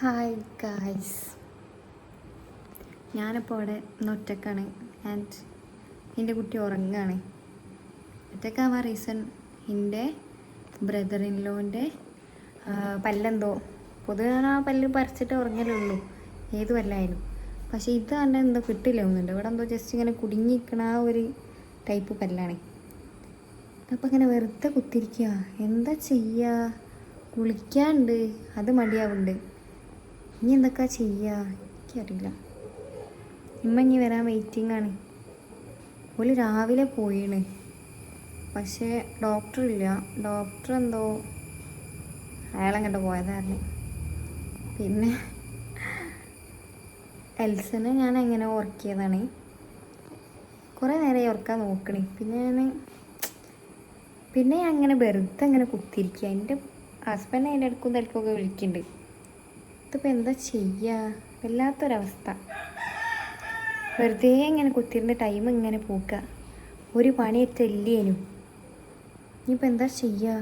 Hi guys, ഞാനിപ്പോൾ അവിടെ ഒറ്റക്കാണ് ആൻഡ് എൻ്റെ കുട്ടി ഉറങ്ങുകയാണ്. ഒറ്റക്കാവാൻ റീസൺ എൻ്റെ ബ്രദർ ഇൻ ലോൻ്റെ പല്ലെന്തോ പൊതുവെ ആ പല്ല് പറിച്ചിട്ട് ഉറങ്ങലുള്ളൂ, ഏത് പല്ലായാലും. പക്ഷേ ഇത് തന്നെ എന്തോ കിട്ടില്ല ഒന്നുണ്ട്. ഇവിടെ എന്തോ ജസ്റ്റ് ഇങ്ങനെ കുടുങ്ങിയിരിക്കണ ആ ഒരു ടൈപ്പ് പല്ലാണ്. അപ്പം ഇങ്ങനെ വെറുതെ കുത്തിരിക്കുക. എന്താ ചെയ്യുക? കുളിക്കാണ്ട്, അത് മടിയാവുന്നുണ്ട്. ഇനി എന്തൊക്കെ ചെയ്യുക എനിക്കറിയില്ല. ഇനി വരാൻ വെയിറ്റിംഗ് ആണ്. ഓല് രാവിലെ പോയിണ്, പക്ഷേ ഡോക്ടറില്ല. ഡോക്ടർ എന്തോ അയാളെങ്ങോട്ട് പോയതായിരുന്നു. പിന്നെ എൽസനെ ഞാൻ എങ്ങനെ ഉറക്കിയതാണ്. കുറേ നേരം ഉറക്കാൻ നോക്കണേ. പിന്നെ ഞാൻ അങ്ങനെ വെറുതെ അങ്ങനെ കുത്തിരിക്കുക. എൻ്റെ ഹസ്ബൻഡ് അതിൻ്റെ അടുക്കും തിരക്കൊക്കെ വിളിക്കുന്നുണ്ട്. ഇതിപ്പോൾ എന്താ ചെയ്യുക? വല്ലാത്തൊരവസ്ഥ. വെറുതെ ഇങ്ങനെ കുത്തിരുന്ന് ടൈം ഇങ്ങനെ പോക്കുക. ഒരു പണി തെല്ലിയേനും. ഇനിയിപ്പോൾ എന്താ ചെയ്യുക?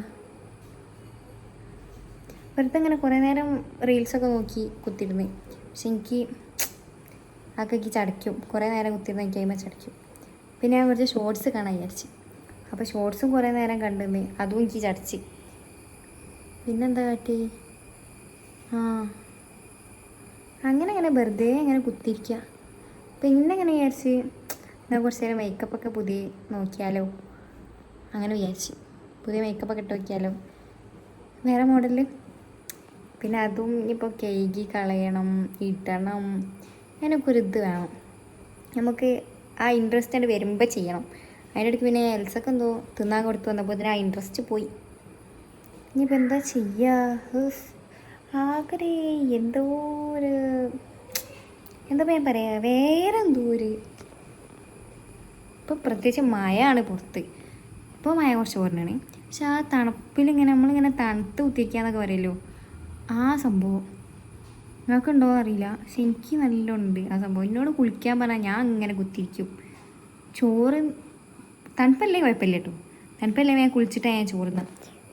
വെറുതെ ഇങ്ങനെ കുറേ നേരം റീൽസൊക്കെ നോക്കി കുത്തിരുന്ന്. പക്ഷെ എനിക്ക് ചടയ്ക്കും. കുറേ നേരം കുത്തിരുന്ന് എനിക്ക് കഴിയുമ്പോൾ ചടയ്ക്കും. പിന്നെ ഞാൻ കുറച്ച് ഷോർട്സ് കാണാൻ വിചാരിച്ച്. അപ്പോൾ ഷോർട്സും കുറേ നേരം കണ്ടിരുന്ന് അതും എനിക്ക് ചടച്ച്. പിന്നെന്താ കാട്ടി? അങ്ങനെ വെറുതെ ഇങ്ങനെ കുത്തിരിക്കുക. പിന്നെ ഇങ്ങനെ വിചാരിച്ച് എന്നാൽ കുറച്ച് നേരം മേക്കപ്പൊക്കെ പുതിയ നോക്കിയാലോ, അങ്ങനെ വിചാരിച്ച് പുതിയ മേക്കപ്പൊക്കെ ഇട്ട് നോക്കിയാലോ, വേറെ മോഡലിൽ. പിന്നെ അതും ഇപ്പോൾ കഴുകി കളയണം, ഇടണം, അതിനൊക്കെ ഒരു ഇത് വേണം. നമുക്ക് ആ ഇൻട്രസ്റ്റ് ആയിട്ട് വരുമ്പോൾ ചെയ്യണം. അതിൻ്റെ ഇടയ്ക്ക് പിന്നെ എൽസൊക്കെ എന്തോ തിന്നാൻ കൊടുത്ത് വന്നപ്പോൾ ഇതിന് ആ ഇൻട്രസ്റ്റ് പോയി. ഇനിയിപ്പോൾ എന്താ ചെയ്യുക? ആകെ എന്തോ ഒരു എന്താ ഞാൻ പറയുക, വേറെ എന്തോ ഒരു ഇപ്പോൾ പ്രത്യേകിച്ച് മഴയാണ് പുറത്ത്. ഇപ്പോൾ മഴ കുറച്ച് കുറഞ്ഞാണ്. പക്ഷെ ആ തണുപ്പിലിങ്ങനെ നമ്മളിങ്ങനെ തണുത്ത് കുത്തിരിക്കാന്നൊക്കെ പറയുമല്ലോ, ആ സംഭവം നിങ്ങൾക്കുണ്ടോ അറിയില്ല. പക്ഷെ എനിക്ക് നല്ലോണ്ട് ആ സംഭവം. എന്നോട് കുളിക്കാൻ പറഞ്ഞാൽ ഞാൻ ഇങ്ങനെ കുത്തിരിക്കും. ചോറ് തണുപ്പല്ലേ കുഴപ്പമില്ല കേട്ടോ. തണുപ്പല്ലേ ഞാൻ കുളിച്ചിട്ടാണ് ഞാൻ ചോറുന്ന.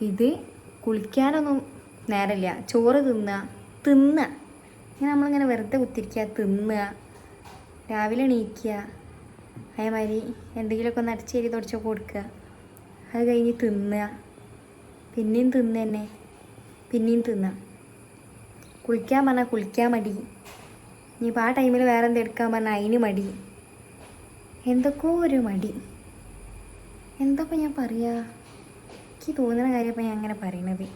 ഇത് കുളിക്കാനൊന്നും നേരമില്ല. ചോറ് തിന്നുക ഇങ്ങനെ നമ്മളിങ്ങനെ വെറുതെ കുത്തിരിക്കുക, തിന്നുക, രാവിലെ എണീക്കുക, അതേമാതിരി എന്തെങ്കിലുമൊക്കെ ഒന്ന് അടിച്ചേരി തുടച്ചൊക്കെ കൊടുക്കുക, അത് കഴിഞ്ഞ് തിന്നുക, പിന്നെയും തന്നെ, പിന്നെയും തിന്നുക. കുളിക്കാൻ പറഞ്ഞാൽ കുളിക്കാൻ മടി. ഇനിയിപ്പോൾ ആ ടൈമിൽ വേറെ എന്തെങ്കിലും എടുക്കാൻ പറഞ്ഞാൽ അതിന് മടി. എന്തൊക്കെയോ ഒരു മടി. എന്താപ്പം ഞാൻ പറയുക? എനിക്ക് തോന്നുന്ന കാര്യമപ്പം ഞാൻ അങ്ങനെ പറയണത്.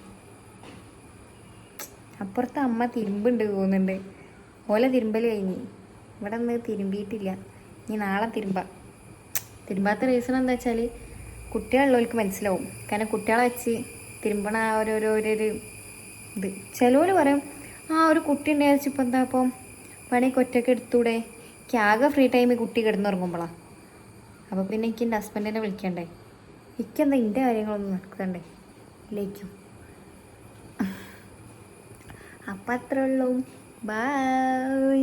അപ്പുറത്ത് അമ്മ തിരുമ്പുണ്ട് തോന്നുന്നുണ്ട്. ഓല തിരുമ്പൽ കഴിഞ്ഞ് ഇവിടെ ഒന്ന് തിരുമ്പിയിട്ടില്ല. ഇനി നാളെ തിരുമ്പാത്ത റീസൺ എന്താ വെച്ചാൽ കുട്ടികളുള്ളവർക്ക് മനസ്സിലാവും. കാരണം കുട്ടികളെ വെച്ച് തിരുമ്പണ ആ ഓരോരോ ഇത്. ചിലവർ പറയും ഒരു കുട്ടി ഉണ്ടായിരിച്ചു ഇപ്പം എന്താ അപ്പം പണിയൊക്കെ ഒറ്റയ്ക്ക് എടുത്തൂടെ. എനിക്ക് ആകെ ഫ്രീ ടൈമിൽ കുട്ടി കിടന്നുറങ്ങുമ്പോളാണ്. അപ്പോൾ പിന്നെ എനിക്ക് എൻ്റെ ഹസ്ബൻഡിനെ വിളിക്കണ്ടേ. എനിക്കെന്താ എൻ്റെ കാര്യങ്ങളൊന്നും നടക്കണ്ടേ ലേക്കും. അപ്പം അത്രേ ഉള്ളൂ. ബൈ.